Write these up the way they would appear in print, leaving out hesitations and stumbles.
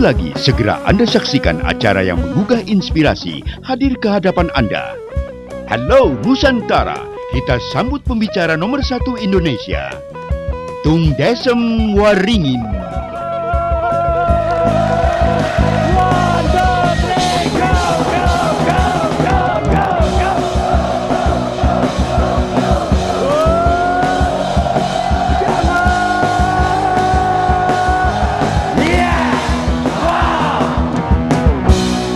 lagi, segera Anda saksikan acara yang menggugah inspirasi hadir ke hadapan Anda. Halo Nusantara, kita sambut pembicara nomor 1 Indonesia, Tung Desem Waringin.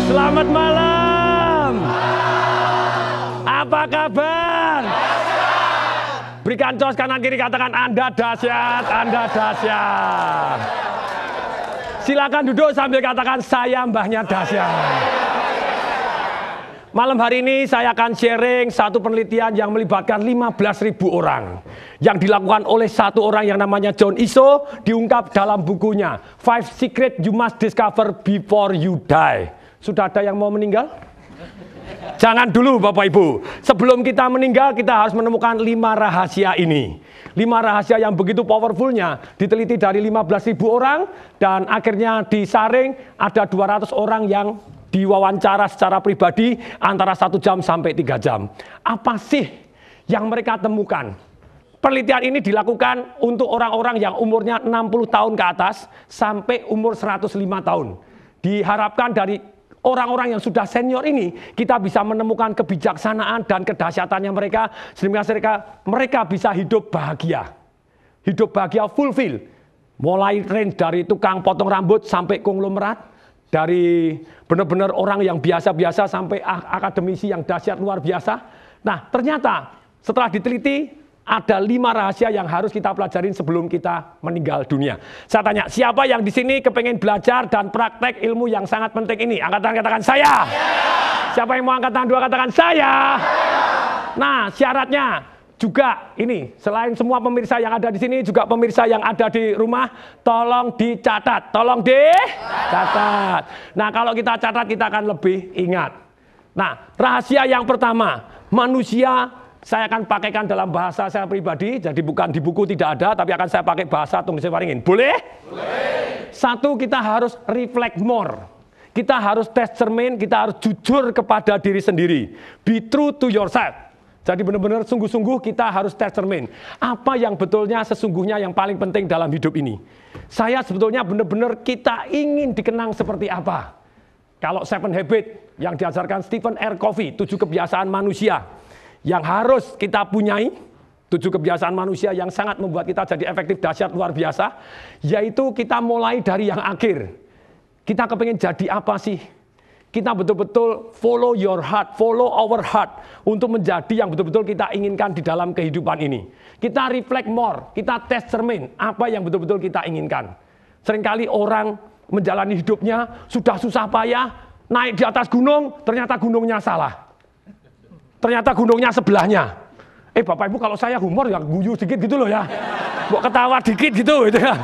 Selamat malam. Apa kabar? Berikan cos kanan kiri, katakan Anda dahsyat, Anda dahsyat. Silakan duduk sambil katakan saya mbahnya dahsyat. Malam hari ini saya akan sharing satu penelitian yang melibatkan 15.000 orang yang dilakukan oleh satu orang yang namanya John Iso, diungkap dalam bukunya 5 Secrets You Must Discover Before You Die. Sudah ada yang mau meninggal? Jangan dulu Bapak Ibu. Sebelum kita meninggal, kita harus menemukan 5 rahasia ini. 5 rahasia yang begitu powerfulnya diteliti dari 15.000 orang dan akhirnya disaring ada 200 orang yang diwawancara secara pribadi antara 1 jam sampai 3 jam. Apa sih yang mereka temukan? Penelitian ini dilakukan untuk orang-orang yang umurnya 60 tahun ke atas sampai umur 105 tahun. Diharapkan dari orang-orang yang sudah senior ini, kita bisa menemukan kebijaksanaan dan kedahsyatannya mereka, sehingga mereka bisa hidup bahagia. Hidup bahagia fulfill. Mulai range dari tukang potong rambut sampai konglomerat, dari benar-benar orang yang biasa-biasa sampai akademisi yang dahsyat luar biasa. Nah, ternyata setelah diteliti, ada 5 rahasia yang harus kita pelajarin sebelum kita meninggal dunia. Saya tanya, siapa yang di sini kepengen belajar dan praktek ilmu yang sangat penting ini? Angkat tangan, katakan saya. Siapa yang mau angkat tangan 2, katakan saya. Nah, syaratnya juga ini, selain semua pemirsa yang ada di sini, juga pemirsa yang ada di rumah, tolong dicatat. Tolong dicatat. Nah, kalau kita catat, kita akan lebih ingat. Nah, rahasia yang pertama, manusia. Saya akan pakaikan dalam bahasa saya pribadi, jadi bukan di buku tidak ada, tapi akan saya pakai bahasa Tung Desem Waringin. Boleh? Boleh. 1, kita harus reflect more. Kita harus tes cermin, kita harus jujur kepada diri sendiri. Be true to yourself. Jadi benar-benar sungguh-sungguh kita harus tes cermin. Apa yang betulnya sesungguhnya yang paling penting dalam hidup ini? Saya sebetulnya benar-benar kita ingin dikenang seperti apa? Kalau 7 Habits yang diajarkan Stephen R. Covey, 7 kebiasaan manusia yang harus kita punyai, 7 kebiasaan manusia yang sangat membuat kita jadi efektif, dahsyat, luar biasa, yaitu kita mulai dari yang akhir. Kita kepengen jadi apa sih? Kita betul-betul follow your heart, follow our heart, untuk menjadi yang betul-betul kita inginkan di dalam kehidupan ini. Kita reflect more, kita tes cermin, apa yang betul-betul kita inginkan. Seringkali orang menjalani hidupnya, sudah susah payah, naik di atas gunung, ternyata gunungnya salah. Ternyata gunungnya sebelahnya. Bapak Ibu, kalau saya humor ya guyu dikit gitu loh ya. Mau ketawa dikit gitu ya.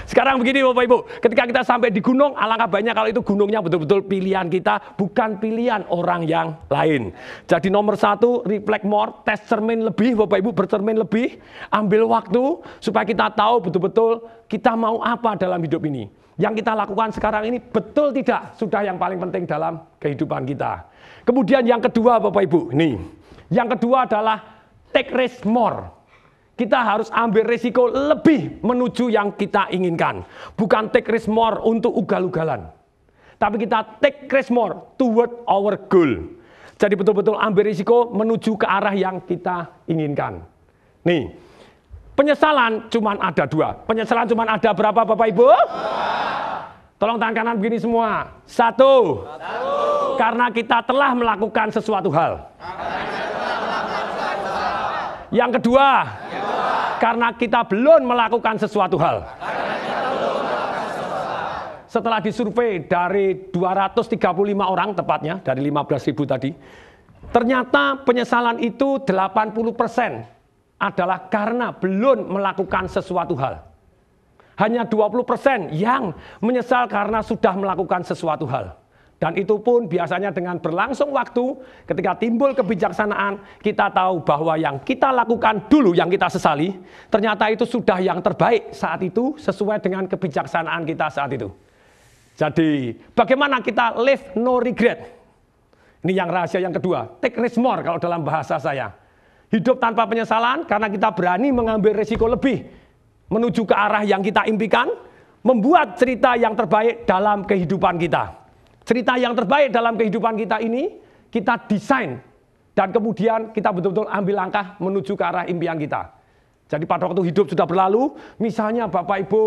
Sekarang begini Bapak Ibu, ketika kita sampai di gunung, alangkah baiknya kalau itu gunungnya betul-betul pilihan kita, bukan pilihan orang yang lain. Jadi nomor 1, reflect more, tes cermin lebih, Bapak Ibu bercermin lebih, ambil waktu supaya kita tahu betul-betul kita mau apa dalam hidup ini. Yang kita lakukan sekarang ini betul tidak sudah yang paling penting dalam kehidupan kita. Kemudian yang kedua Bapak Ibu, nih. Yang kedua adalah take risk more. Kita harus ambil risiko lebih menuju yang kita inginkan. Bukan take risk more untuk ugal-ugalan. Tapi kita take risk more toward our goal. Jadi betul-betul ambil risiko menuju ke arah yang kita inginkan. Nih, penyesalan cuma ada 2. Penyesalan cuma ada berapa Bapak Ibu? Tolong tangan kanan begini semua. 1. Karena kita telah melakukan sesuatu hal. Yang kedua, karena kita belum melakukan sesuatu hal. Setelah disurvei dari 235 orang tepatnya, dari 15.000 tadi, ternyata penyesalan itu 80% adalah karena belum melakukan sesuatu hal. Hanya 20% yang menyesal karena sudah melakukan sesuatu hal. Dan itu pun biasanya dengan berlangsung waktu, ketika timbul kebijaksanaan, kita tahu bahwa yang kita lakukan dulu, yang kita sesali, ternyata itu sudah yang terbaik saat itu, sesuai dengan kebijaksanaan kita saat itu. Jadi, bagaimana kita live no regret? Ini yang rahasia yang kedua, take risk more kalau dalam bahasa saya. Hidup tanpa penyesalan karena kita berani mengambil risiko lebih menuju ke arah yang kita impikan, membuat cerita yang terbaik dalam kehidupan kita. Cerita yang terbaik dalam kehidupan kita ini kita desain dan kemudian kita betul-betul ambil langkah menuju ke arah impian kita. Jadi pada waktu hidup sudah berlalu, misalnya Bapak Ibu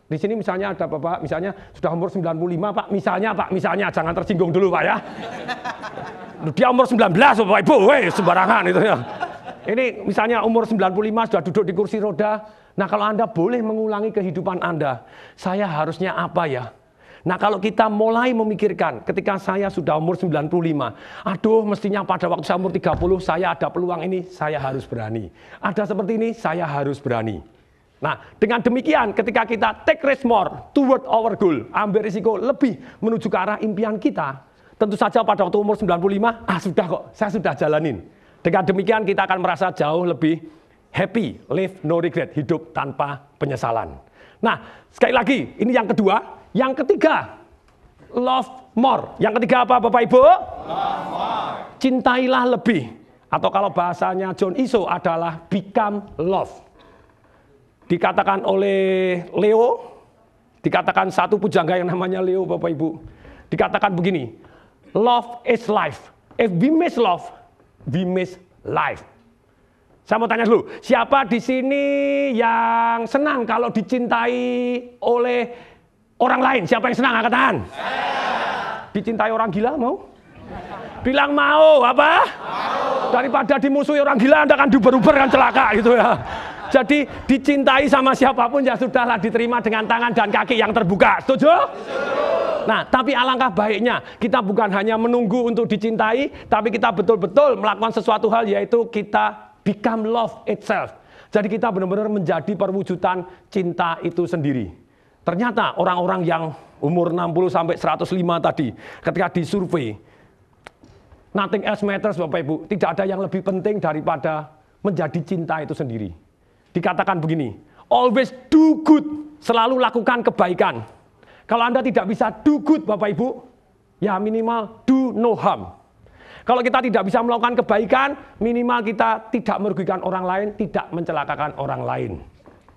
di sini misalnya ada Bapak misalnya sudah umur 95 Pak, misalnya jangan tersinggung dulu Pak ya. Dia umur 19 Bapak Ibu, sembarangan itu ya. Ini misalnya umur 95 sudah duduk di kursi roda. Nah kalau Anda boleh mengulangi kehidupan Anda, saya harusnya apa ya? Nah kalau kita mulai memikirkan ketika saya sudah umur 95, aduh mestinya pada waktu saya umur 30 saya ada peluang ini, saya harus berani. Ada seperti ini, saya harus berani. Nah dengan demikian ketika kita take risk more toward our goal, ambil risiko lebih menuju ke arah impian kita, tentu saja pada waktu umur 95, sudah kok, saya sudah jalanin. Dengan demikian kita akan merasa jauh lebih happy, live no regret, hidup tanpa penyesalan. Nah sekali lagi, ini yang kedua. Yang ketiga, love more. Yang ketiga apa Bapak Ibu? Love more. Cintailah lebih. Atau kalau bahasanya John Iso adalah become love. Dikatakan oleh Leo, dikatakan satu pujangga yang namanya Leo Bapak Ibu. Dikatakan begini, love is life. If we miss love, we miss life. Saya mau tanya dulu, siapa di sini yang senang kalau dicintai oleh orang lain? Siapa yang senang? Angkat tangan. Dicintai orang gila mau? Bilang mau apa? Mau. Daripada dimusuhi orang gila, Anda kan diuber-uber kan celaka gitu ya. Jadi dicintai sama siapapun ya sudahlah, diterima dengan tangan dan kaki yang terbuka. Setuju? Nah, tapi alangkah baiknya kita bukan hanya menunggu untuk dicintai, tapi kita betul-betul melakukan sesuatu hal, yaitu kita become love itself. Jadi kita benar-benar menjadi perwujudan cinta itu sendiri. Ternyata orang-orang yang umur 60 sampai 105 tadi, ketika disurvei, nothing else matters Bapak Ibu, tidak ada yang lebih penting daripada menjadi cinta itu sendiri. Dikatakan begini, always do good, selalu lakukan kebaikan. Kalau Anda tidak bisa do good Bapak Ibu, ya minimal do no harm. Kalau kita tidak bisa melakukan kebaikan, minimal kita tidak merugikan orang lain, tidak mencelakakan orang lain.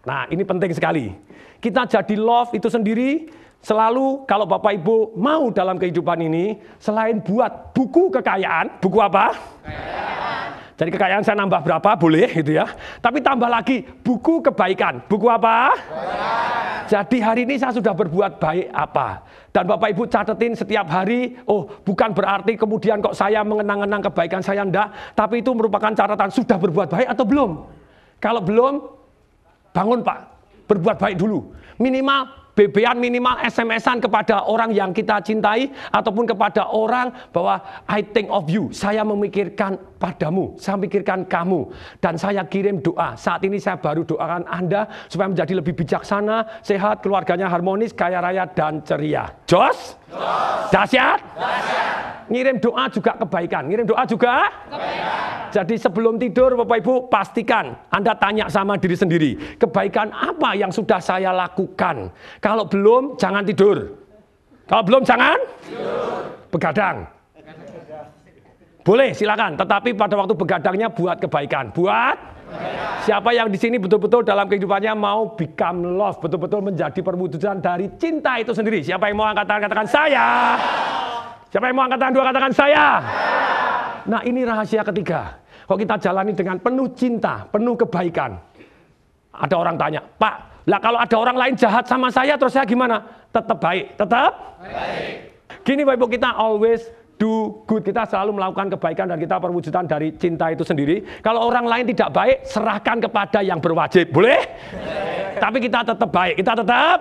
Nah ini penting sekali. Kita jadi love itu sendiri, selalu kalau Bapak Ibu mau dalam kehidupan ini, selain buat buku kekayaan, buku apa? Kekayaan. Jadi kekayaan saya nambah berapa, boleh gitu ya. Tapi tambah lagi, buku kebaikan. Buku apa? Kebaikan. Jadi hari ini saya sudah berbuat baik apa? Dan Bapak Ibu catetin setiap hari, bukan berarti kemudian kok saya mengenang-enang kebaikan saya, enggak. Tapi itu merupakan catatan, sudah berbuat baik atau belum? Kalau belum, bangun Pak, berbuat baik dulu. Minimal BB-an, minimal SMS-an kepada orang yang kita cintai, ataupun kepada orang bahwa I think of you, saya memikirkan padamu, saya memikirkan kamu, dan saya kirim doa. Saat ini saya baru doakan Anda supaya menjadi lebih bijaksana, sehat, keluarganya harmonis, kaya raya, dan ceria. Jos? Dahsyat? Ngirim doa juga kebaikan, ngirim doa juga kebaikan. Jadi sebelum tidur Bapak Ibu pastikan Anda tanya sama diri sendiri, kebaikan apa yang sudah saya lakukan? Kalau belum jangan tidur. Kalau belum jangan begadang. Boleh silakan, tetapi pada waktu begadangnya buat kebaikan. Buat siapa yang di sini betul-betul dalam kehidupannya mau become love, betul-betul menjadi perwujudan dari cinta itu sendiri. Siapa yang mau angkat tangan katakan saya. Siapa yang mau angkat tangan dua katakan saya. Nah ini rahasia ketiga. Kalau kita jalani dengan penuh cinta, penuh kebaikan. Ada orang tanya, Pak, lah kalau ada orang lain jahat sama saya terus saya gimana? Tetap baik, tetap baik. Gini Bapak Ibu, kita always do good. Kita selalu melakukan kebaikan dan kita perwujudan dari cinta itu sendiri. Kalau orang lain tidak baik, serahkan kepada yang berwajib. Boleh? Tapi kita tetap baik, kita tetap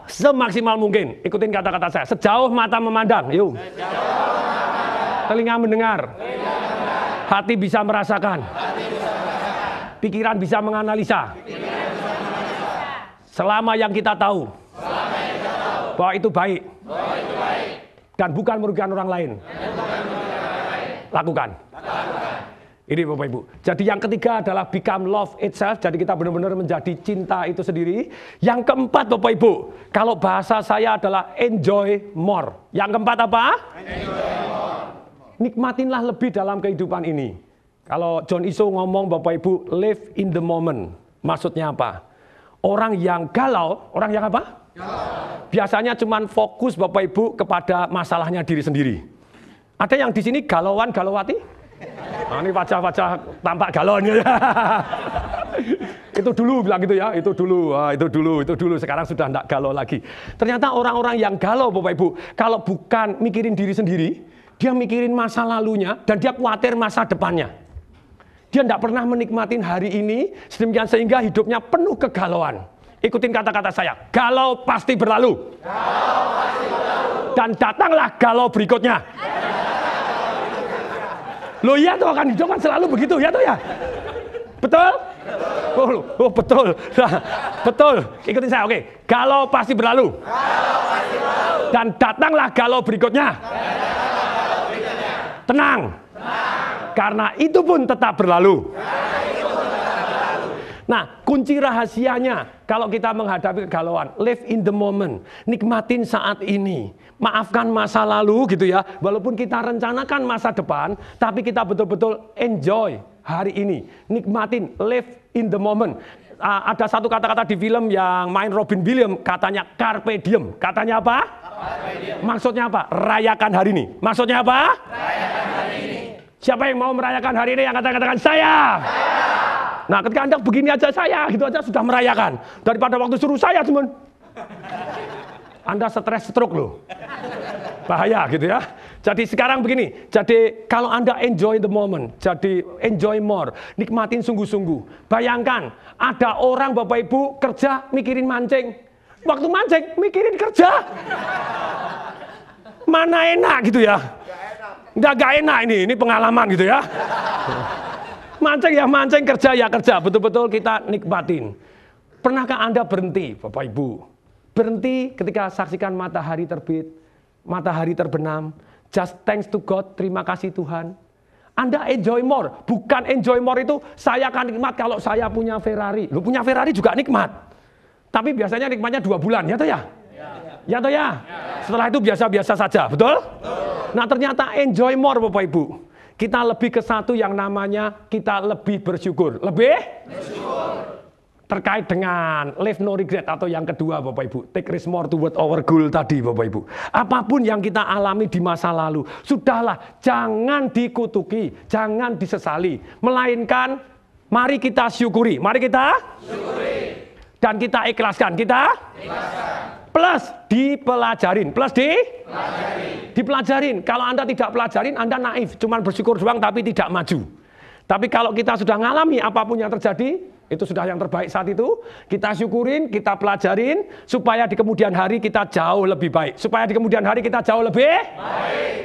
semaksimal mungkin. Ikutin kata-kata saya, sejauh mata memandang, yuk. Telinga mendengar, hati bisa merasakan, pikiran bisa menganalisa. Selama yang kita tahu bahwa itu baik dan bukan merugikan orang lain, lakukan. Ini Bapak Ibu. Jadi yang ketiga adalah become love itself. Jadi kita benar-benar menjadi cinta itu sendiri. Yang keempat Bapak Ibu, kalau bahasa saya adalah enjoy more. Yang keempat apa? Enjoy more. Nikmatinlah lebih dalam kehidupan ini. Kalau John Iso ngomong Bapak Ibu, live in the moment. Maksudnya apa? Orang yang galau, orang yang apa? Galau. Biasanya cuma fokus Bapak Ibu kepada masalahnya diri sendiri. Ada yang di sini galauan, galauati? Nah, ini wajah-wajah tampak galauannya ya. Itu dulu bilang gitu ya, itu dulu. Sekarang sudah tidak galau lagi. Ternyata orang-orang yang galau Bapak Ibu, kalau bukan mikirin diri sendiri, dia mikirin masa lalunya dan dia khawatir masa depannya. Dia tidak pernah menikmatin hari ini, sedemikian sehingga hidupnya penuh kegalauan. Ikutin kata-kata saya, galau pasti berlalu. Galau pasti berlalu. Dan datanglah galau berikutnya. Loh iya tuh, kan hidup kan selalu begitu ya tuh ya. Betul? Oh betul. Nah, betul. Ikutin saya, oke. Galau pasti berlalu. Galau pasti berlalu. Dan datanglah galau berikutnya. Tenang. Karena itu pun tetap berlalu. Nah, kunci rahasianya kalau kita menghadapi kegalauan, live in the moment, nikmatin saat ini, maafkan masa lalu gitu ya. Walaupun kita rencanakan masa depan, tapi kita betul-betul enjoy hari ini, nikmatin, live in the moment. Ada satu kata-kata di film yang main Robin Williams, katanya carpe diem. Katanya apa? Carpe diem. Maksudnya apa? Rayakan hari ini. Maksudnya apa? Rayakan hari ini. Siapa yang mau merayakan hari ini? Yang katakan saya. Nah, ketika Anda begini aja saya, gitu aja sudah merayakan. Daripada waktu suruh saya cuman. Anda stres stroke loh. Bahaya gitu ya. Jadi sekarang begini, jadi kalau Anda enjoy the moment, jadi enjoy more, nikmatin sungguh-sungguh. Bayangkan, ada orang Bapak Ibu kerja mikirin mancing. Waktu mancing mikirin kerja. Mana enak gitu ya. Gak enak ini pengalaman gitu ya. Mancing ya mancing, kerja ya kerja, betul-betul kita nikmatin. Pernahkah Anda berhenti, Bapak Ibu? Berhenti ketika saksikan matahari terbit, matahari terbenam, just thanks to God, terima kasih Tuhan. Anda enjoy more, bukan enjoy more itu saya akan nikmat kalau saya punya Ferrari. Lu punya Ferrari juga nikmat. Tapi biasanya nikmatnya 2 bulan, ya toh ya? Ya toh ya? Setelah itu biasa-biasa saja, betul? Nah ternyata enjoy more Bapak Ibu. Kita lebih ke satu yang namanya kita lebih bersyukur. Lebih? Bersyukur. Terkait dengan live no regret atau yang kedua Bapak Ibu. Take risk more toward our goal tadi Bapak Ibu. Apapun yang kita alami di masa lalu. Sudahlah, jangan dikutuki, jangan disesali. Melainkan mari kita syukuri. Mari kita syukuri. Dan kita ikhlaskan. Kita ikhlaskan. Plus dipelajarin. Plus dipelajarin. Kalau Anda tidak pelajarin, Anda naif. Cuman bersyukur doang tapi tidak maju. Tapi kalau kita sudah ngalami apapun yang terjadi, itu sudah yang terbaik saat itu. Kita syukurin, kita pelajarin. Supaya di kemudian hari kita jauh lebih baik. Supaya di kemudian hari kita jauh lebih baik.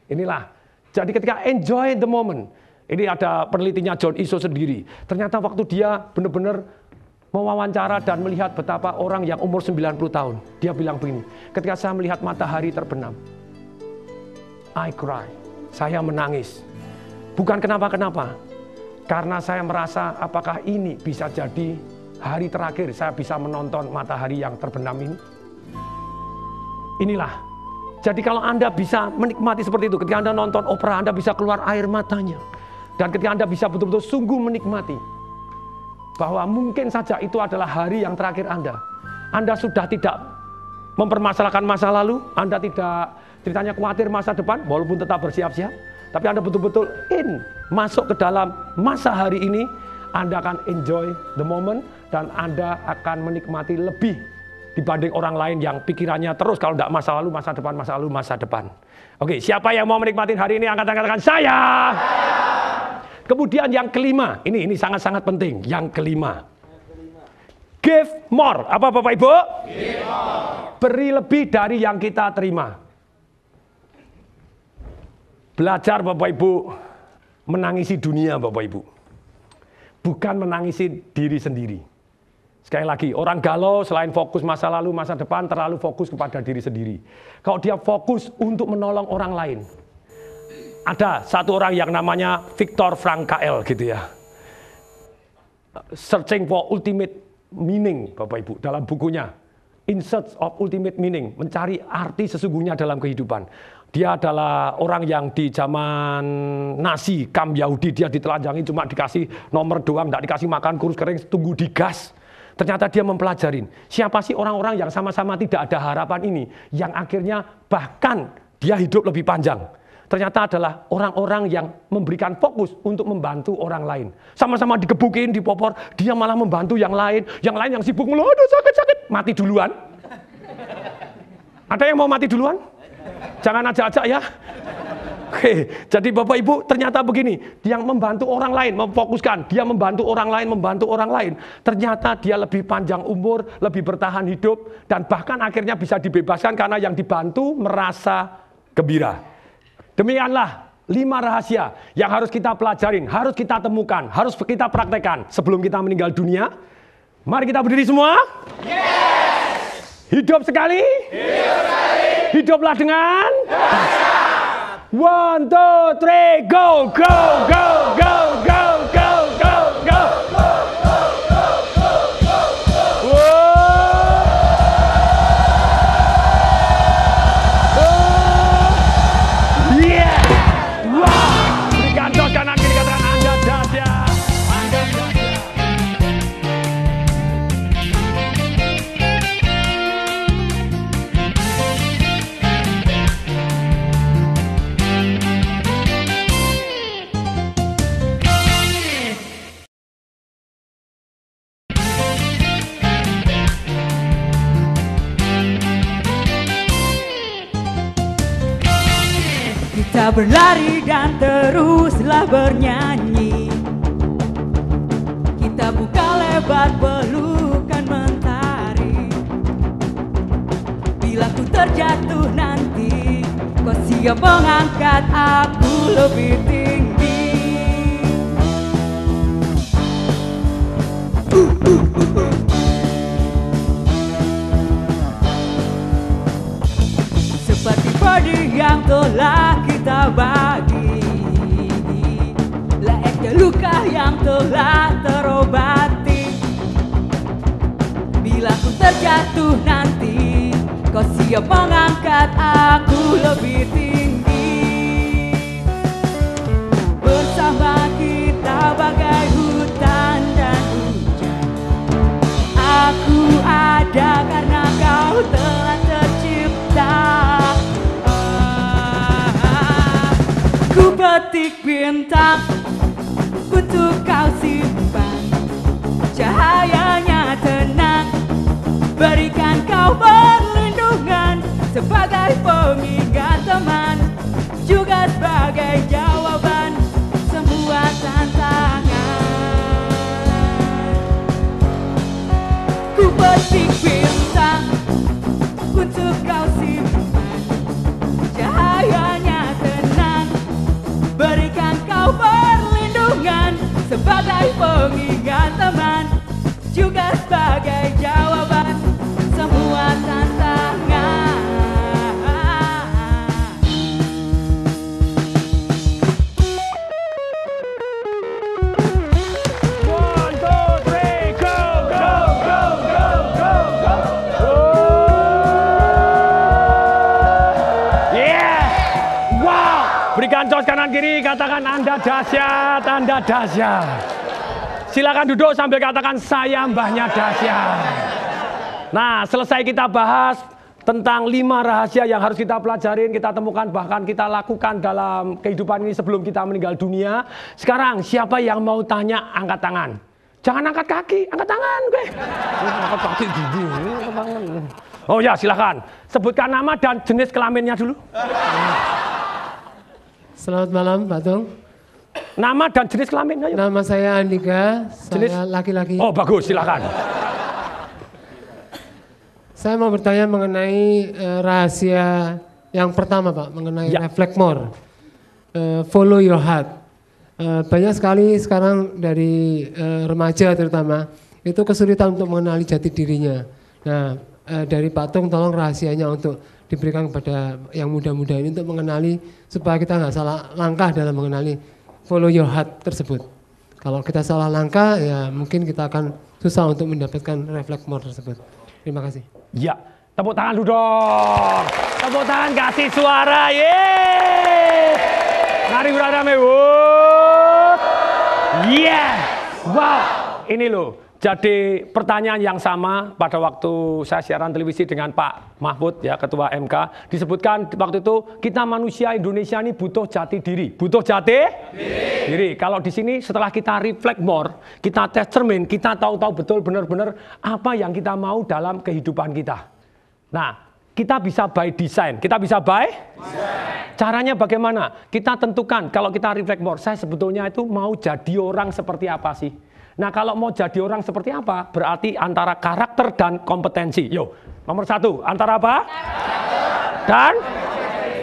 Inilah. Jadi ketika enjoy the moment. Ini ada penelitinya John Iso sendiri. Ternyata waktu dia benar-benar mewawancara dan melihat betapa orang yang umur 90 tahun. Dia bilang begini, ketika saya melihat matahari terbenam, I cry, saya menangis. Bukan kenapa-kenapa, karena saya merasa apakah ini bisa jadi hari terakhir saya bisa menonton matahari yang terbenam ini. Inilah, jadi kalau Anda bisa menikmati seperti itu, ketika Anda nonton opera, Anda bisa keluar air matanya. Dan ketika Anda bisa betul-betul sungguh menikmati, bahwa mungkin saja itu adalah hari yang terakhir Anda. Anda sudah tidak mempermasalahkan masa lalu, Anda tidak ceritanya khawatir masa depan, walaupun tetap bersiap-siap. Tapi Anda betul-betul masuk ke dalam masa hari ini, Anda akan enjoy the moment, dan Anda akan menikmati lebih dibanding orang lain yang pikirannya terus kalau tidak masa lalu, masa depan, masa lalu, masa depan. Oke, siapa yang mau menikmati hari ini, angkat tangan saya. Kemudian yang kelima, ini sangat-sangat penting. Yang kelima, give more. Apa Bapak Ibu? Give more. Beri lebih dari yang kita terima. Belajar Bapak Ibu menangisi dunia Bapak Ibu. Bukan menangisi diri sendiri. Sekali lagi, orang galau selain fokus masa lalu, masa depan, terlalu fokus kepada diri sendiri. Kalau dia fokus untuk menolong orang lain, ada satu orang yang namanya Viktor Frankl gitu ya. Searching for Ultimate Meaning, Bapak Ibu, dalam bukunya In Search of Ultimate Meaning, mencari arti sesungguhnya dalam kehidupan. Dia adalah orang yang di zaman Nazi, kamp Yahudi, dia ditelanjangi cuma dikasih nomor doang, tidak dikasih makan, kurus kering, tunggu digas. Ternyata dia mempelajarin siapa sih orang-orang yang sama-sama tidak ada harapan ini, yang akhirnya bahkan dia hidup lebih panjang. Ternyata adalah orang-orang yang memberikan fokus untuk membantu orang lain. Sama-sama digebukin, dipopor, dia malah membantu yang lain yang sibuk ngeluh, aduh sakit-sakit, mati duluan. Ada yang mau mati duluan? Jangan ajak-ajak ya. Oke, jadi Bapak Ibu ternyata begini, yang membantu orang lain, memfokuskan, dia membantu orang lain, ternyata dia lebih panjang umur, lebih bertahan hidup, dan bahkan akhirnya bisa dibebaskan karena yang dibantu merasa gembira. Demikianlah 5 rahasia yang harus kita pelajarin, harus kita temukan, harus kita praktekkan sebelum kita meninggal dunia. Mari kita berdiri semua. Yes! Hidup sekali. Hiduplah dengan dahsyat. 1, 2, 3, go, go, go, go, go, go, go, go. Yeah! Wow! Berikan dos kanan kiri, katakan Anda dahsyat. Anda dahsyat. Kita berlari dan teruslah bernyanyi. Kita buka lebar pelukan mentari. Bila ku terjatuh nanti, kau siap mengangkat aku lebih tinggi. Seperti pedih yang telah kita bagi, layaknya luka yang telah terobati. Bila ku terjatuh nanti, kau siap mengangkat aku lebih tinggi. Bersama kita bagai hutan dan hujan. Aku ada karena kau telah tercipta. Ku petik bintang untuk kau simpan, cahayanya tenang, berikan kau perlindungan sebagai pengingat teman, juga sebagai jawaban semua tantangan. Ku petik bintang untuk kau simpan, cahayanya tenang, berikan kau perlindungan sebagai pengingat teman, juga sebagai jawaban semua tantangan. One, two, three, go, go, go, go, go, go. Yeah! Wow! Berikan tos kanan kiri, katakan Anda dahsyat, Anda dahsyat. Silakan duduk sambil katakan saya mbahnya dahsyat. Nah, selesai kita bahas tentang 5 rahasia yang harus kita pelajarin, kita temukan, bahkan kita lakukan dalam kehidupan ini sebelum kita meninggal dunia. Sekarang siapa yang mau tanya angkat tangan? Jangan angkat kaki, angkat tangan gue. Angkat kaki gini, angkat tangan. Oh ya, silakan. Sebutkan nama dan jenis kelaminnya dulu. Selamat malam, Pak Tung. Nama dan jenis kelaminnya. Ayo. Nama saya Andika, Jenis? saya laki-laki. Oh bagus, silakan. Saya mau bertanya mengenai rahasia yang pertama, Pak, mengenai Ya. reflect more, follow your heart. Banyak sekali sekarang dari remaja terutama itu kesulitan untuk mengenali jati dirinya. Nah, dari Pak Tung tolong rahasianya untuk diberikan kepada yang muda-muda ini untuk mengenali supaya kita nggak salah langkah dalam mengenali follow your heart tersebut. Kalau kita salah langkah ya mungkin kita akan susah untuk mendapatkan reflect more tersebut. Terima kasih. Ya, tepuk tangan dulu dong. Tepuk tangan kasih suara. Yeay. Mari beramai. Yeah. Wow. Ini loh. Jadi pertanyaan yang sama pada waktu saya siaran televisi dengan Pak Mahfud ya Ketua MK disebutkan waktu itu kita manusia Indonesia ini butuh jati diri, butuh jati diri. Kalau di sini setelah kita reflect more, kita tes cermin, kita tahu-tahu betul benar-benar apa yang kita mau dalam kehidupan kita. Nah, kita bisa by design, kita bisa by caranya bagaimana? Kita tentukan kalau kita reflect more, saya sebetulnya itu mau jadi orang seperti apa sih? Nah kalau mau jadi orang seperti apa, berarti antara karakter dan kompetensi. Yo, nomor 1, antara apa? Dan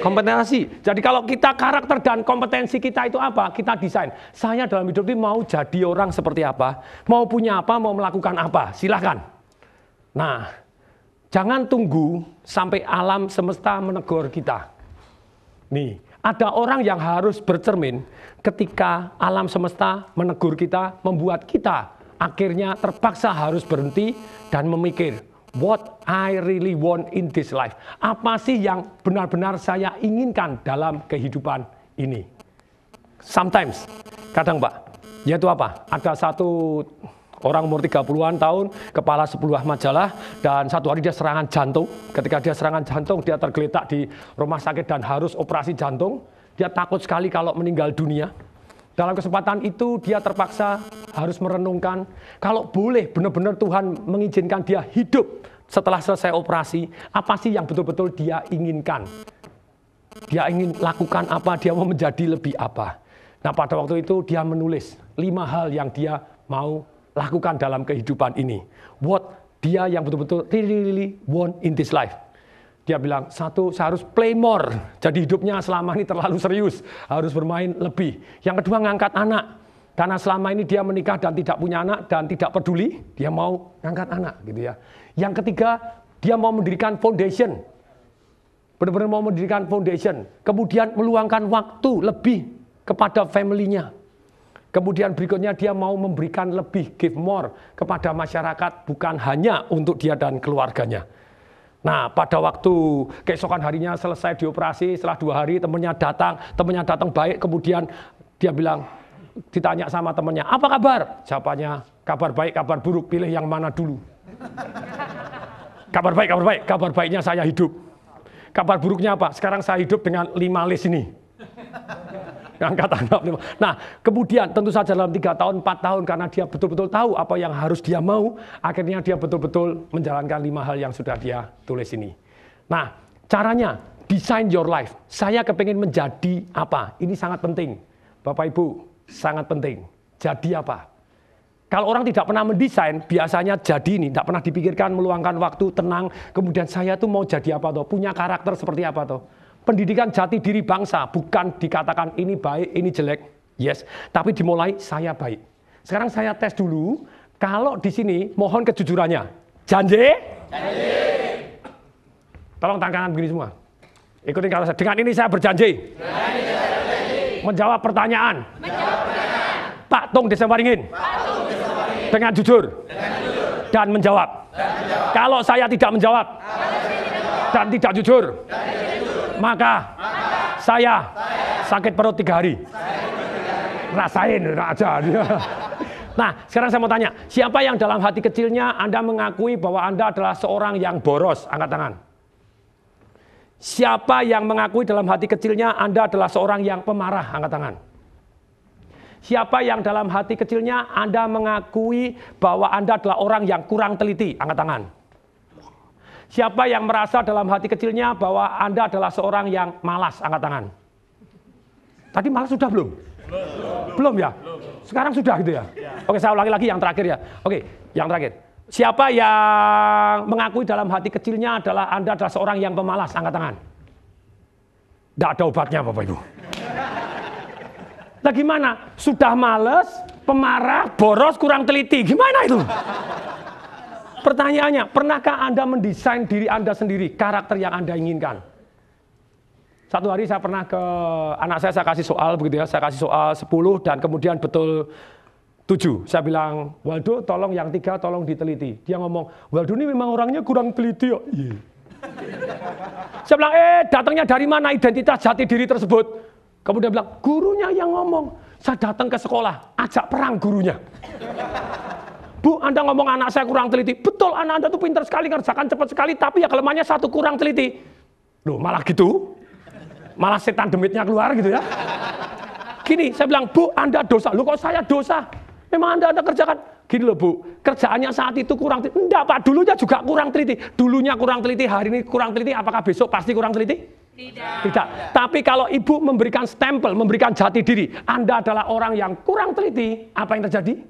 kompetensi. Jadi kalau kita karakter dan kompetensi kita itu apa? Kita desain. Saya dalam hidup ini mau jadi orang seperti apa? Mau punya apa? Mau melakukan apa? Silahkan. Nah, jangan tunggu sampai alam semesta menegur kita. Nih, ada orang yang harus bercermin ketika alam semesta menegur kita, membuat kita akhirnya terpaksa harus berhenti dan memikir, what I really want in this life. Apa sih yang benar-benar saya inginkan dalam kehidupan ini? Sometimes, kadang Pak, yaitu apa? Ada satu orang umur 30-an tahun, kepala sebuah majalah, dan satu hari dia serangan jantung. Ketika dia serangan jantung, dia tergeletak di rumah sakit dan harus operasi jantung. Dia takut sekali kalau meninggal dunia. Dalam kesempatan itu dia terpaksa harus merenungkan, kalau boleh benar-benar Tuhan mengizinkan dia hidup setelah selesai operasi, apa sih yang betul-betul dia inginkan? Dia ingin lakukan apa, dia mau menjadi lebih apa. Nah pada waktu itu dia menulis 5 hal yang dia mau lakukan dalam kehidupan ini. What dia yang betul-betul really want in this life. Dia bilang, 1, saya harus play more. Jadi hidupnya selama ini terlalu serius, harus bermain lebih. Yang kedua, ngangkat anak. Karena selama ini dia menikah dan tidak punya anak dan tidak peduli, dia mau ngangkat anak gitu ya. Yang ketiga, dia mau mendirikan foundation. Benar-benar mau mendirikan foundation. Kemudian meluangkan waktu lebih kepada family-nya. Kemudian berikutnya dia mau memberikan lebih, give more kepada masyarakat, bukan hanya untuk dia dan keluarganya. Nah pada waktu keesokan harinya selesai dioperasi, setelah 2 hari temannya datang baik, kemudian dia bilang, ditanya sama temannya, apa kabar? Jawabannya, kabar baik, kabar buruk, pilih yang mana dulu. Kabar baik, kabar baiknya saya hidup. Kabar buruknya apa? Sekarang saya hidup dengan 5 list ini. Angkat anak. Nah, kemudian tentu saja dalam 3 tahun, 4 tahun, karena dia betul-betul tahu apa yang harus dia mau, akhirnya dia betul-betul menjalankan 5 hal yang sudah dia tulis ini. Nah, caranya, design your life. Saya kepingin menjadi apa? Ini sangat penting. Bapak Ibu, sangat penting. Jadi apa? Kalau orang tidak pernah mendesain, biasanya jadi ini, tidak pernah dipikirkan, meluangkan waktu, tenang, kemudian saya tuh mau jadi apa tuh? Punya karakter seperti apa tuh? Pendidikan jati diri bangsa, bukan dikatakan ini baik, ini jelek, yes. Tapi dimulai saya baik. Sekarang saya tes dulu, kalau di sini mohon kejujurannya. Janji? Janji. Tolong tangan kanan begini semua. Ikutin kata saya. Dengan ini saya berjanji. Menjawab pertanyaan. Pak Tung Desemwaringin. Dengan jujur. Dan menjawab. Kalau saya tidak menjawab. Dan tidak jujur. Maka saya sakit perut 3 hari. Rasain aja. Nah, sekarang saya mau tanya, siapa yang dalam hati kecilnya Anda mengakui bahwa Anda adalah seorang yang boros? Angkat tangan. Siapa yang mengakui dalam hati kecilnya Anda adalah seorang yang pemarah? Angkat tangan. Siapa yang dalam hati kecilnya Anda mengakui bahwa Anda adalah orang yang kurang teliti? Angkat tangan. Siapa yang merasa dalam hati kecilnya bahwa Anda adalah seorang yang malas? Angkat tangan. Tadi malas sudah belum? Belum ya? Sekarang sudah gitu ya? Oke, saya ulangi lagi yang terakhir ya. Oke, yang terakhir. Siapa yang mengakui dalam hati kecilnya adalah Anda adalah seorang yang pemalas? Angkat tangan. Tidak ada obatnya Bapak Ibu. Nah gimana? Sudah males, pemarah, boros, kurang teliti. Gimana itu? Pertanyaannya, pernahkah Anda mendesain diri Anda sendiri, karakter yang Anda inginkan? Satu hari saya pernah ke anak saya kasih soal begitu ya, saya kasih soal 10 dan kemudian betul 7. Saya bilang, Waldo tolong yang 3 tolong diteliti. Dia ngomong, Waldo ini memang orangnya kurang teliti ya. Iya. Saya bilang, datangnya dari mana identitas jati diri tersebut? Kemudian bilang, gurunya yang ngomong. Saya datang ke sekolah, ajak perang gurunya. Bu, Anda ngomong anak saya kurang teliti. Betul, anak Anda tuh pintar sekali, ngerjakan cepat sekali, tapi ya kelemahannya satu, kurang teliti. Loh, malah gitu? Malah setan demitnya keluar gitu ya. Gini, saya bilang, Bu, Anda dosa. Loh, kok saya dosa? Memang Anda kerjakan. Gini loh Bu, kerjaannya saat itu kurang teliti. Enggak Pak, dulunya juga kurang teliti. Dulunya kurang teliti, hari ini kurang teliti, apakah besok pasti kurang teliti? Tidak. Tapi kalau Ibu memberikan stempel, memberikan jati diri, Anda adalah orang yang kurang teliti, apa yang terjadi?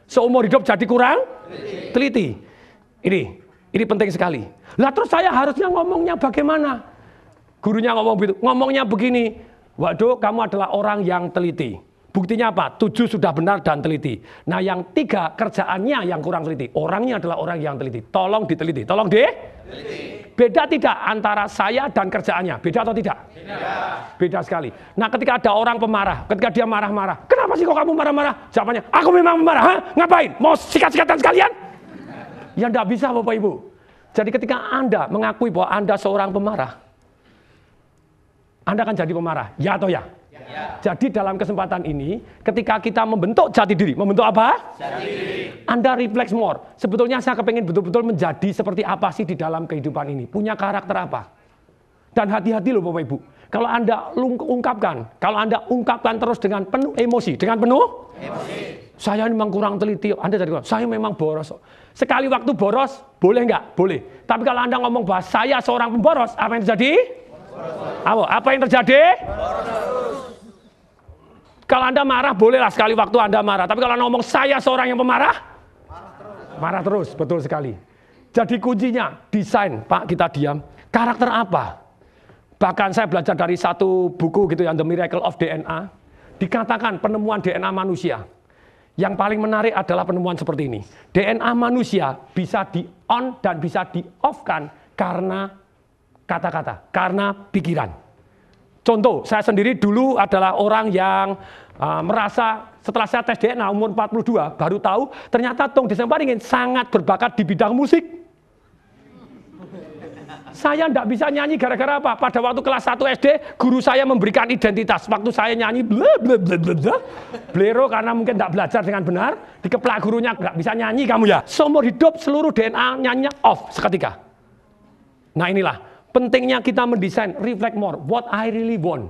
Seumur hidup jadi kurang teliti. Ini penting sekali. Lah terus saya harusnya ngomongnya bagaimana? Gurunya ngomong begitu, ngomongnya begini, waduh kamu adalah orang yang teliti. Buktinya apa? 7 sudah benar dan teliti. Nah yang 3 kerjaannya yang kurang teliti. Orangnya adalah orang yang teliti. Tolong diteliti. Tolong diteliti. Beda tidak antara saya dan kerjaannya? Beda atau tidak? Beda sekali. Nah ketika ada orang pemarah, ketika dia marah-marah. Kenapa sih kok kamu marah-marah? Jawabannya, aku memang marah. Hah? Ngapain? Mau sikat-sikatan sekalian? Ya enggak bisa Bapak Ibu. Jadi ketika Anda mengakui bahwa Anda seorang pemarah, Anda akan jadi pemarah. Ya atau ya? Jadi dalam kesempatan ini, ketika kita membentuk jati diri, membentuk apa? Jati diri. Anda refleks more. Sebetulnya saya kepengen betul-betul menjadi seperti apa sih di dalam kehidupan ini. Punya karakter apa? Dan hati-hati loh Bapak Ibu. Kalau Anda ungkapkan terus dengan penuh emosi. Dengan penuh? Emosi. Saya memang kurang teliti. Anda jadi saya memang boros. Sekali waktu boros, boleh nggak? Boleh. Tapi kalau Anda ngomong bahwa saya seorang pemboros, apa yang terjadi? Apa yang terjadi? Kalau Anda marah, bolehlah sekali waktu Anda marah. Tapi kalau Anda ngomong saya seorang yang pemarah, marah terus, betul sekali. Jadi kuncinya, desain, Pak kita diam. Karakter apa? Bahkan saya belajar dari satu buku gitu yang The Miracle of DNA. Dikatakan penemuan DNA manusia. Yang paling menarik adalah penemuan seperti ini. DNA manusia bisa di-on dan bisa di-off-kan karena kata-kata, karena pikiran. Contoh, saya sendiri dulu adalah orang yang merasa setelah saya tes DNA umur 42, baru tahu ternyata Tong Desembaringin sangat berbakat di bidang musik. Saya tidak bisa nyanyi gara-gara apa? Pada waktu kelas 1 SD, guru saya memberikan identitas. Waktu saya nyanyi blero karena mungkin tidak belajar dengan benar, dikeplak gurunya, nggak bisa nyanyi kamu ya. Seumur hidup seluruh DNA nyanyinya off seketika. Nah inilah pentingnya kita mendesain reflect more, what I really want.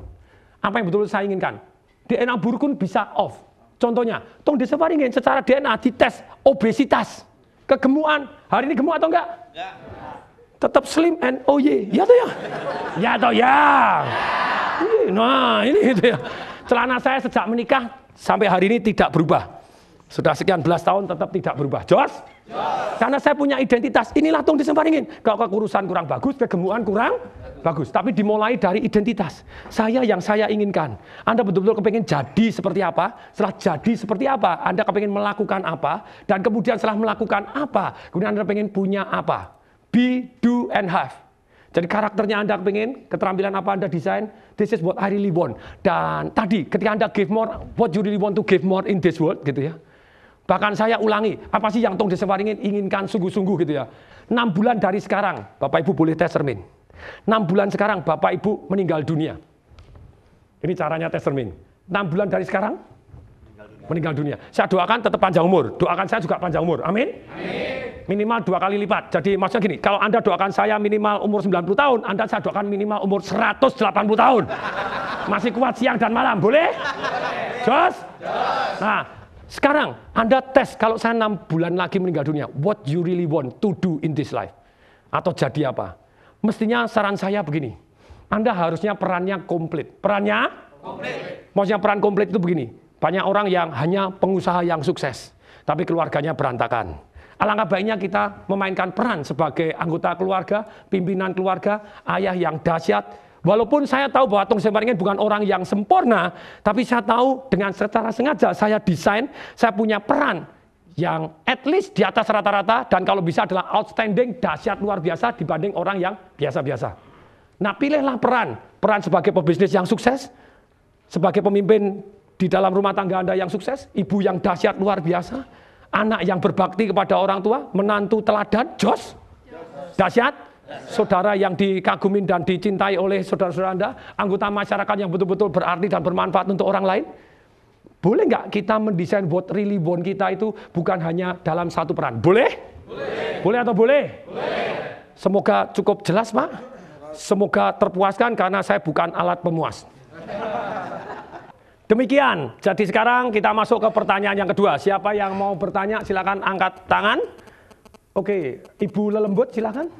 Apa yang betul saya inginkan. DNA buruk pun bisa off. Contohnya, Tong Desembaringin secara DNA dites obesitas, kegemukan. Hari ini gemuk atau enggak? Enggak. Tetap slim and oh yeah. Ya atau ya? Ya atau ya? Nah ini itu ya. Celana saya sejak menikah sampai hari ini tidak berubah. Sudah sekian belas tahun tetap tidak berubah. Jos? Karena saya punya identitas, inilah Tong Desembaringin. Kalau kekurusan kurang bagus, kegemukan kurang bagus. Tapi dimulai dari identitas. Saya yang saya inginkan. Anda betul-betul kepengen jadi seperti apa? Setelah jadi seperti apa? Anda kepengen melakukan apa? Dan kemudian setelah melakukan apa? Kemudian Anda pengen punya apa? Be, do, and have. Jadi karakternya Anda pengen, keterampilan apa Anda desain, this is what I really want. Dan tadi ketika Anda give more, what you really want to give more in this world gitu ya. Bahkan saya ulangi, apa sih yang Tong Desembaringin inginkan sungguh-sungguh gitu ya. 6 bulan dari sekarang, Bapak Ibu boleh tes cermin. 6 bulan sekarang Bapak Ibu meninggal dunia. Ini caranya tes cermin. 6 bulan dari sekarang meninggal dunia. Saya doakan tetap panjang umur. Doakan saya juga panjang umur. Amin. Amin. Minimal 2 kali lipat. Jadi maksudnya gini, kalau Anda doakan saya minimal umur 90 tahun, Anda saya doakan minimal umur 180 tahun. Masih kuat siang dan malam, boleh? Jos? Nah, sekarang Anda tes kalau saya 6 bulan lagi meninggal dunia, what you really want to do in this life? Atau jadi apa? Mestinya saran saya begini, Anda harusnya perannya komplit. Perannya? Komplit. Maksudnya peran komplit itu begini, banyak orang yang hanya pengusaha yang sukses, tapi keluarganya berantakan. Alangkah baiknya kita memainkan peran sebagai anggota keluarga, pimpinan keluarga, ayah yang dahsyat. Walaupun saya tahu bahwa Tong Desembaringin bukan orang yang sempurna, tapi saya tahu dengan secara sengaja saya desain, saya punya peran yang at least di atas rata-rata, dan kalau bisa adalah outstanding, dahsyat luar biasa dibanding orang yang biasa-biasa. Nah, pilihlah peran sebagai pebisnis yang sukses, sebagai pemimpin di dalam rumah tangga Anda yang sukses, ibu yang dahsyat luar biasa, anak yang berbakti kepada orang tua, menantu teladan, jos, dahsyat, saudara yang dikagumin dan dicintai oleh saudara-saudara Anda, anggota masyarakat yang betul-betul berarti dan bermanfaat untuk orang lain. Boleh nggak kita mendesain what really want kita itu bukan hanya dalam satu peran? Boleh? Boleh atau boleh? Semoga cukup jelas, Pak. Semoga terpuaskan karena saya bukan alat pemuas. Demikian. Jadi sekarang kita masuk ke pertanyaan yang kedua. Siapa yang mau bertanya silakan angkat tangan. Oke, Ibu lelembut silakan.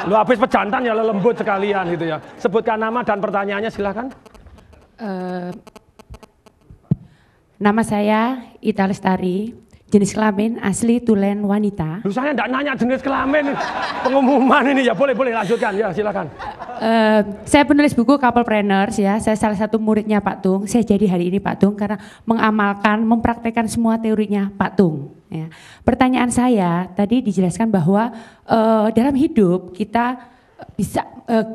Lu habis pejantan ya lelembut sekalian gitu ya. Sebutkan nama dan pertanyaannya silakan. Nama saya Ita Lestari, jenis kelamin asli tulen wanita. Lu saya enggak nanya jenis kelamin, pengumuman ini ya, boleh lanjutkan ya, silakan. Saya penulis buku Couplepreneurs ya, saya salah satu muridnya Pak Tung. Saya jadi hari ini Pak Tung karena mengamalkan, mempraktekkan semua teorinya Pak Tung. Ya. Pertanyaan saya tadi dijelaskan bahwa dalam hidup kita bisa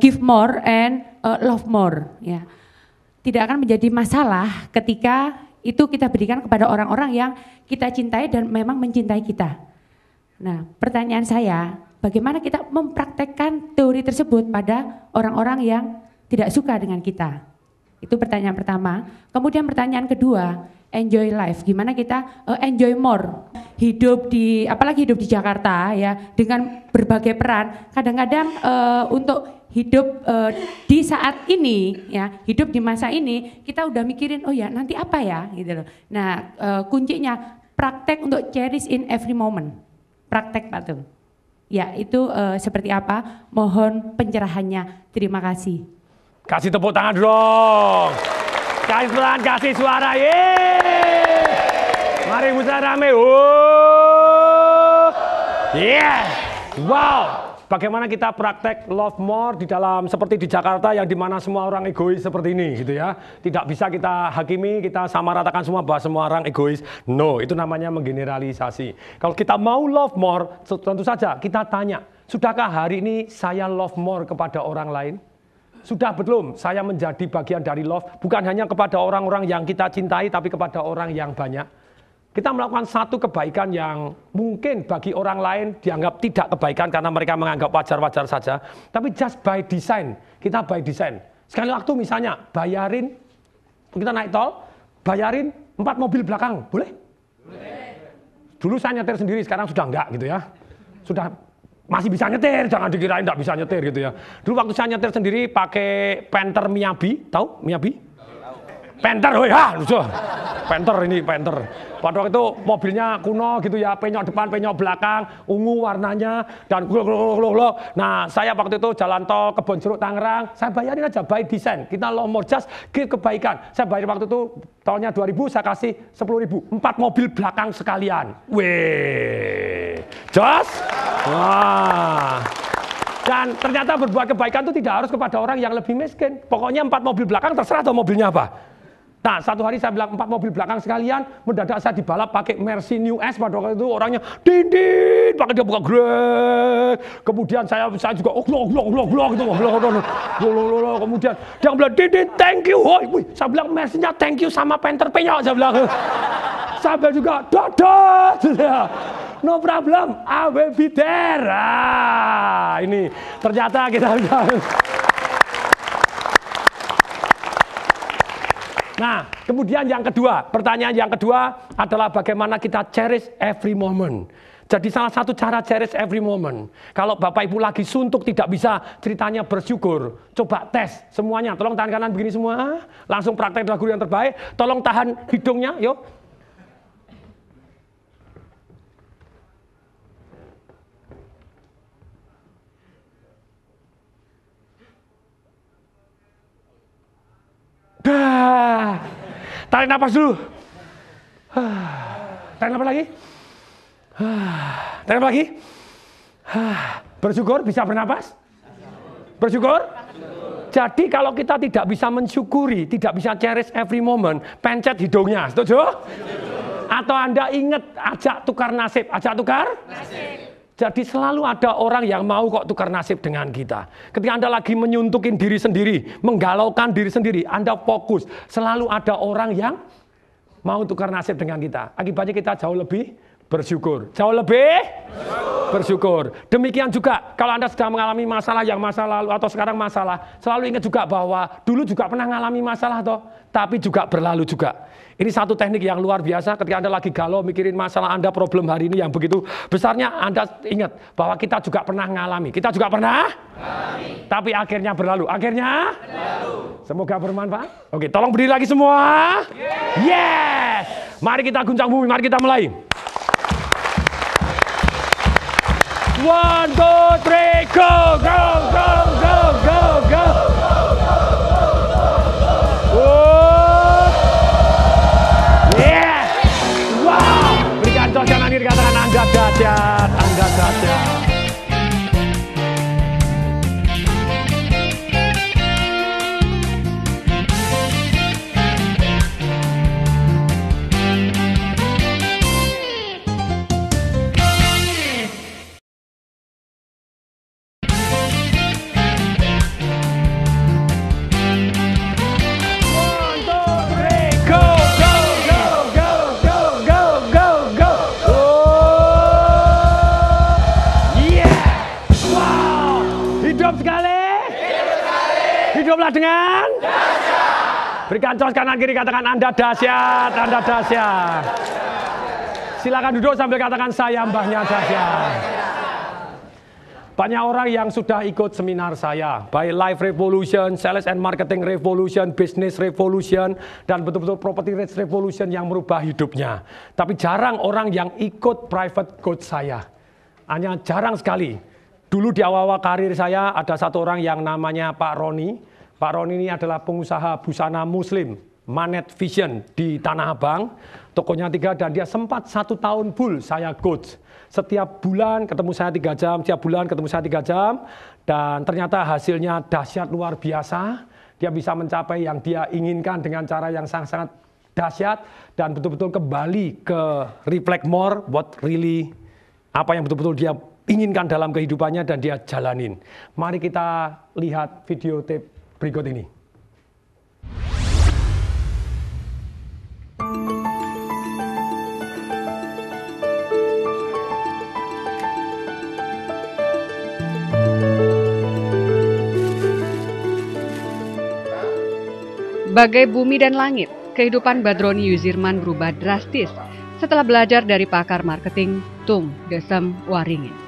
give more and love more. Ya. Tidak akan menjadi masalah ketika itu kita berikan kepada orang-orang yang kita cintai dan memang mencintai kita. Nah, pertanyaan saya, bagaimana kita mempraktekkan teori tersebut pada orang-orang yang tidak suka dengan kita? Itu pertanyaan pertama. Kemudian pertanyaan kedua, enjoy life. Gimana kita enjoy more? Apalagi hidup di Jakarta ya, dengan berbagai peran. Kadang-kadang untuk hidup di saat ini ya, hidup di masa ini kita udah mikirin oh ya nanti apa ya gitu loh. Nah, kuncinya praktek untuk cherish in every moment. Praktek Pak Tung. Ya, itu seperti apa? Mohon pencerahannya. Terima kasih. Kasih tepuk tangan dong. Kasih pelan, kasih suara. Yeay. Mari musnah rame. Yeah. Wow. Bagaimana kita praktek love more di dalam seperti di Jakarta yang dimana semua orang egois seperti ini gitu ya. Tidak bisa kita hakimi, kita samaratakan semua bahwa semua orang egois. No, itu namanya menggeneralisasi. Kalau kita mau love more, tentu saja kita tanya, sudahkah hari ini saya love more kepada orang lain? Sudah belum saya menjadi bagian dari love, bukan hanya kepada orang-orang yang kita cintai, tapi kepada orang yang banyak. Kita melakukan satu kebaikan yang mungkin bagi orang lain dianggap tidak kebaikan karena mereka menganggap wajar-wajar saja. Tapi just by design, kita by design. Sekali waktu misalnya bayarin, kita naik tol, bayarin 4 mobil belakang, boleh? Boleh. Dulu saya nyetir sendiri, sekarang sudah enggak gitu ya. Sudah masih bisa nyetir, jangan dikirain enggak bisa nyetir gitu ya. Dulu waktu saya nyetir sendiri pakai Panther Miyabi, tahu Miyabi? Panther, oh ya, Panther ini Panther. Pada waktu itu mobilnya kuno gitu ya, penyok depan, penyok belakang, ungu warnanya dan Nah, saya waktu itu jalan tol Kebonjeruk Tangerang, saya bayarin aja by design. Kita low more just give kebaikan. Saya bayar waktu itu tolnya 2.000, saya kasih 10.000, 4 mobil belakang sekalian. Weh, jos. Wah. Dan ternyata berbuat kebaikan itu tidak harus kepada orang yang lebih miskin. Pokoknya 4 mobil belakang terserah atau mobilnya apa. Nah, satu hari saya bilang 4 mobil belakang sekalian, mendadak saya dibalap pakai Mercy New S. Pada waktu itu orangnya dinding, pakai dia buka grek. Kemudian saya juga gitu, kemudian dia bilang dinding, thank you. Wih, saya bilang Mercy-nya thank you sama Panther penyok, saya bilang. Saya bilang juga dadah. No problem, I will be there. Ini ternyata kita Nah, kemudian yang kedua, pertanyaan yang kedua adalah bagaimana kita cherish every moment. Jadi salah satu cara cherish every moment. Kalau Bapak Ibu lagi suntuk tidak bisa ceritanya bersyukur, coba tes semuanya. Tolong tahan kanan begini semua, langsung praktek lagu yang terbaik. Tolong tahan hidungnya, yuk. Tarik napas dulu. Tarik napas lagi. Tarik napas lagi. Bersyukur bisa bernapas? Bersyukur? Jadi kalau kita tidak bisa mensyukuri, tidak bisa cherish every moment, pencet hidungnya. Setuju? Atau Anda ingat ajak tukar nasib, ajak tukar? Nasib. Jadi selalu ada orang yang mau kok tukar nasib dengan kita. Ketika Anda lagi menyuntukin diri sendiri, menggalaukan diri sendiri, Anda fokus. Selalu ada orang yang mau tukar nasib dengan kita. Akibatnya kita jauh lebih bersyukur. Jauh lebih bersyukur. Demikian juga kalau Anda sedang mengalami masalah yang masa lalu atau sekarang masalah, selalu ingat juga bahwa dulu juga pernah mengalami masalah toh, tapi juga berlalu juga. Ini satu teknik yang luar biasa ketika Anda lagi galau mikirin masalah Anda, problem hari ini yang begitu besarnya, Anda ingat bahwa kita juga pernah mengalami. Kita juga pernah mengalami. Tapi akhirnya berlalu. Akhirnya berlalu. Semoga bermanfaat. Oke, tolong berdiri lagi semua. Yes. Mari kita guncang bumi, mari kita mulai. 1, 2, 3, go, go, go, go, go, go. Jangan dikatakan Anda dahsyat, Anda dahsyat. Hiduplah dengan dahsyat. Berikan tos kanan kiri, katakan Anda dahsyat, Anda dahsyat. Silakan duduk sambil katakan saya mbahnya dahsyat. Banyak orang yang sudah ikut seminar saya, baik Life Revolution, Sales and Marketing Revolution, Business Revolution, dan betul-betul Property Rates Revolution yang merubah hidupnya. Tapi jarang orang yang ikut private coach saya. Hanya jarang sekali. Dulu di awal-awal karir saya ada satu orang yang namanya Pak Roni. Pak Roni ini adalah pengusaha busana muslim, Manet Vision di Tanah Abang. Tokonya 3 dan dia sempat 1 tahun full saya coach. Setiap bulan ketemu saya 3 jam, setiap bulan ketemu saya 3 jam. Dan ternyata hasilnya dahsyat luar biasa. Dia bisa mencapai yang dia inginkan dengan cara yang sangat-sangat dahsyat. Dan betul-betul kembali ke reflect more, what really, apa yang betul-betul dia inginkan dalam kehidupannya dan dia jalanin. Mari kita lihat video tape berikut ini. Bagai bumi dan langit, kehidupan Badroni Yuzirman berubah drastis setelah belajar dari pakar marketing Tung Desem Waringin.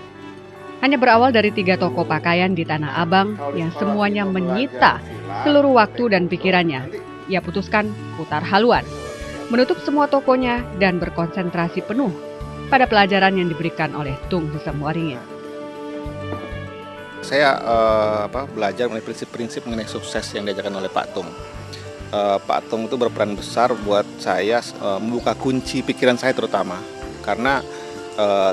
Hanya berawal dari 3 toko pakaian di Tanah Abang yang semuanya menyita seluruh waktu dan pikirannya. Ia putuskan putar haluan, menutup semua tokonya dan berkonsentrasi penuh pada pelajaran yang diberikan oleh Tung Desem Waringin. Saya belajar mengenai prinsip-prinsip mengenai sukses yang diajarkan oleh Pak Tung. Pak Tung itu berperan besar buat saya membuka kunci pikiran saya terutama, karena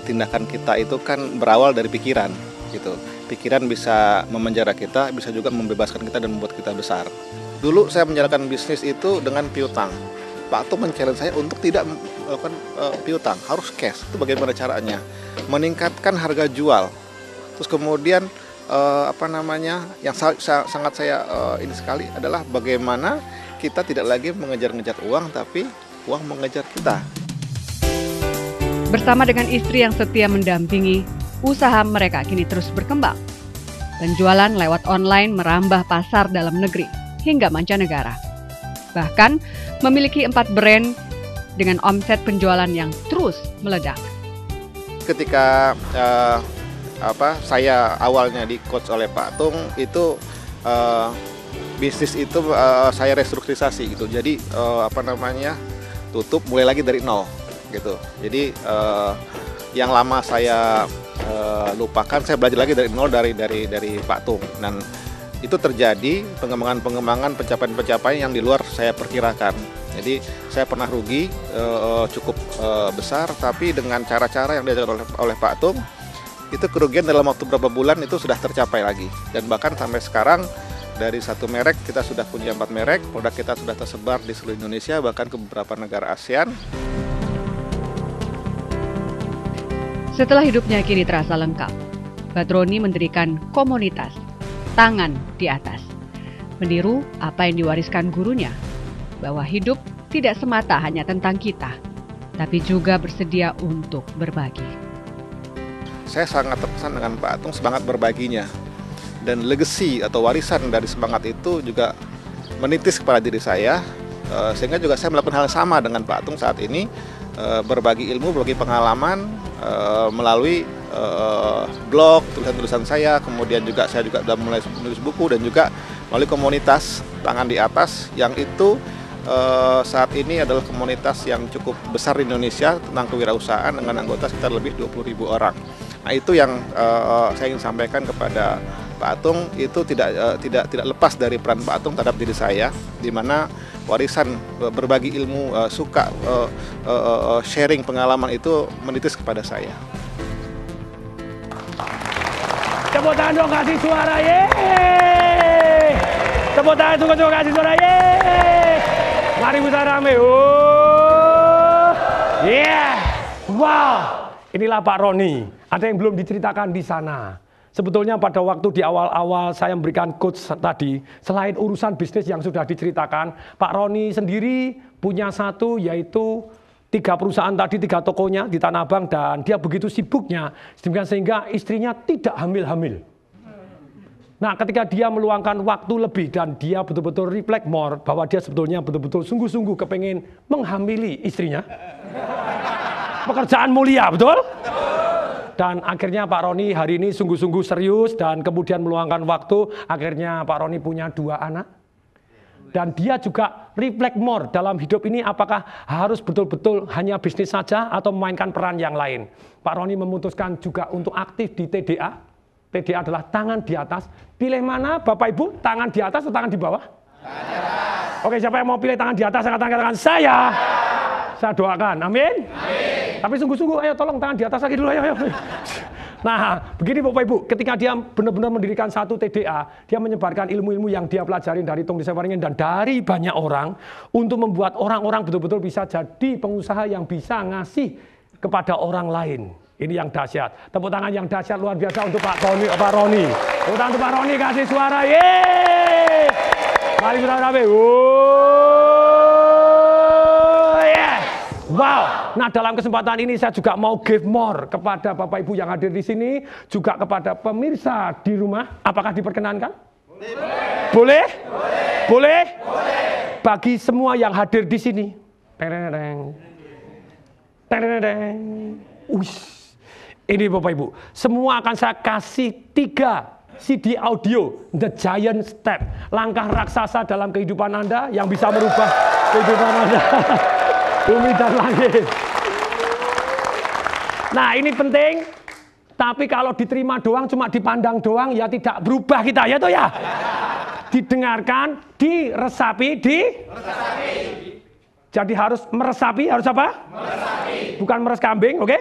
tindakan kita itu kan berawal dari pikiran gitu. Pikiran bisa memenjara kita, bisa juga membebaskan kita dan membuat kita besar. Dulu saya menjalankan bisnis itu dengan piutang. Pak Tung men-challenge saya untuk tidak melakukan piutang, harus cash. Itu bagaimana caranya? Meningkatkan harga jual. Terus kemudian yang sangat saya ini sekali adalah bagaimana kita tidak lagi mengejar-ngejar uang, tapi uang mengejar kita. Bersama dengan istri yang setia mendampingi, usaha mereka kini terus berkembang. Penjualan lewat online merambah pasar dalam negeri hingga mancanegara. Bahkan memiliki 4 brand dengan omset penjualan yang terus meledak. Ketika saya awalnya di coach oleh Pak Tung, itu bisnis itu saya restrukturisasi gitu. Jadi tutup mulai lagi dari nol gitu. Jadi yang lama saya lupakan, saya belajar lagi dari nol dari Pak Tung. Dan itu terjadi pengembangan, pencapaian-pencapaian yang di luar saya perkirakan. Jadi saya pernah rugi cukup besar, tapi dengan cara-cara yang diajarkan oleh Pak Tung, itu kerugian dalam waktu beberapa bulan itu sudah tercapai lagi. Dan bahkan sampai sekarang dari 1 merek kita sudah punya 4 merek, produk kita sudah tersebar di seluruh Indonesia, bahkan ke beberapa negara ASEAN. Setelah hidupnya kini terasa lengkap, Badroni mendirikan komunitas Tangan di Atas. Meniru apa yang diwariskan gurunya, bahwa hidup tidak semata hanya tentang kita, tapi juga bersedia untuk berbagi. Saya sangat terkesan dengan Pak Atung semangat berbaginya. Dan legacy atau warisan dari semangat itu juga menitis kepada diri saya, sehingga juga saya melakukan hal yang sama dengan Pak Atung saat ini, berbagi ilmu, berbagi pengalaman melalui blog, tulisan-tulisan saya, kemudian juga saya juga sudah mulai menulis buku dan juga melalui komunitas Tangan di Atas yang itu saat ini adalah komunitas yang cukup besar di Indonesia tentang kewirausahaan dengan anggota sekitar lebih 20.000 orang. Nah, itu yang saya ingin sampaikan kepada Pak Atung, itu tidak lepas dari peran Pak Atung terhadap diri saya, di mana warisan berbagi ilmu, sharing pengalaman itu menitis kepada saya. Tepuk tangan dong, kasih suara, yeay! Tepuk tangan sungguh-sungguh, kasih suara, yeay! Mari kita rame, yeah! Wow! Inilah Pak Roni. Ada yang belum diceritakan di sana. Sebetulnya pada waktu di awal-awal saya memberikan coach tadi, selain urusan bisnis yang sudah diceritakan, Pak Roni sendiri punya satu, yaitu 3 perusahaan tadi, 3 tokonya di Tanah Abang, dan dia begitu sibuknya sehingga istrinya tidak hamil-hamil. Nah, ketika dia meluangkan waktu lebih dan dia betul-betul reflect more bahwa dia sebetulnya betul-betul sungguh-sungguh kepengen menghamili istrinya. Pekerjaan mulia, betul? Dan akhirnya Pak Roni hari ini sungguh-sungguh serius dan kemudian meluangkan waktu. Akhirnya Pak Roni punya 2 anak. Dan dia juga reflect more dalam hidup ini, apakah harus betul-betul hanya bisnis saja atau memainkan peran yang lain. Pak Roni memutuskan juga untuk aktif di TDA. TDA adalah tangan di atas. Pilih mana Bapak Ibu? Tangan di atas atau tangan di bawah? Tangan di atas. Oke, siapa yang mau pilih tangan di atas? Angkat tangan saya. Saya doakan, amin. Amin. Tapi sungguh-sungguh, ayo tolong tangan di atas lagi dulu, ayo. Nah, begini Bapak Ibu, ketika dia benar-benar mendirikan satu TDA, dia menyebarkan ilmu-ilmu yang dia pelajarin dari Tung Desa Waringin dan dari banyak orang untuk membuat orang-orang betul-betul bisa jadi pengusaha yang bisa ngasih kepada orang lain. Ini yang dahsyat. Tepuk tangan yang dahsyat luar biasa untuk Pak Roni. Tepuk tangan untuk Pak Roni, kasih suara, yeay! Mari kita rapi. Wow, nah dalam kesempatan ini saya juga mau give more kepada Bapak Ibu yang hadir di sini, juga kepada pemirsa di rumah. Apakah diperkenankan? Boleh? Boleh? Bagi semua yang hadir di sini. Ini Bapak Ibu, semua akan saya kasih 3 CD audio The Giant Step, langkah raksasa dalam kehidupan Anda yang bisa merubah kehidupan Anda. Bumi dan langit. Nah, ini penting. Tapi kalau diterima doang, cuma dipandang doang, ya tidak berubah kita, ya toh ya. Didengarkan, diresapi, Jadi harus meresapi, harus apa? Meresapi. Bukan meres kambing, oke?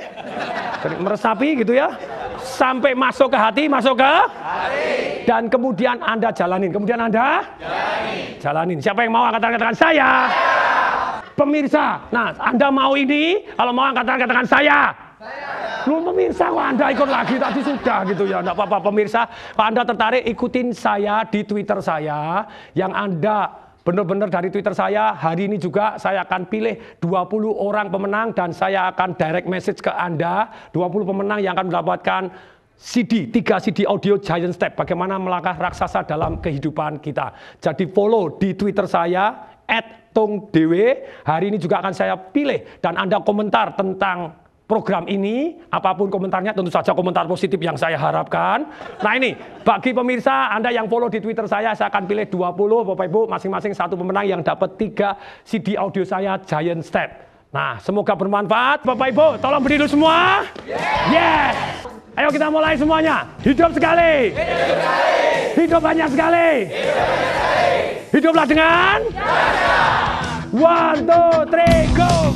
Jadi meresapi gitu ya. Sampai masuk ke hati, masuk ke hati. Dan kemudian Anda jalanin. Kemudian Anda jalanin. Siapa yang mau angkat tangan saya? Pemirsa, nah Anda mau ini, kalau mau angkat tangan katakan saya. Lu pemirsa, kok Anda ikut lagi tadi sudah gitu ya, enggak apa-apa pemirsa. Kalau Anda tertarik ikutin saya di Twitter saya, yang Anda benar-benar dari Twitter saya, hari ini juga saya akan pilih 20 orang pemenang dan saya akan direct message ke Anda, 20 pemenang yang akan mendapatkan CD, 3 CD audio Giant Step, bagaimana melangkah raksasa dalam kehidupan kita. Jadi follow di Twitter saya, @tongdw. Hari ini juga akan saya pilih dan Anda komentar tentang program ini, apapun komentarnya tentu saja komentar positif yang saya harapkan. Nah ini, bagi pemirsa Anda yang follow di Twitter saya akan pilih 20 Bapak Ibu, masing-masing 1 pemenang yang dapat 3 CD audio saya Giant Step. Nah, semoga bermanfaat Bapak Ibu, tolong beri dulu semua. Yes. Ayo kita mulai semuanya. Hidup sekali. Hidup banyak sekali. Hiduplah dengan 1, 2, 3, go!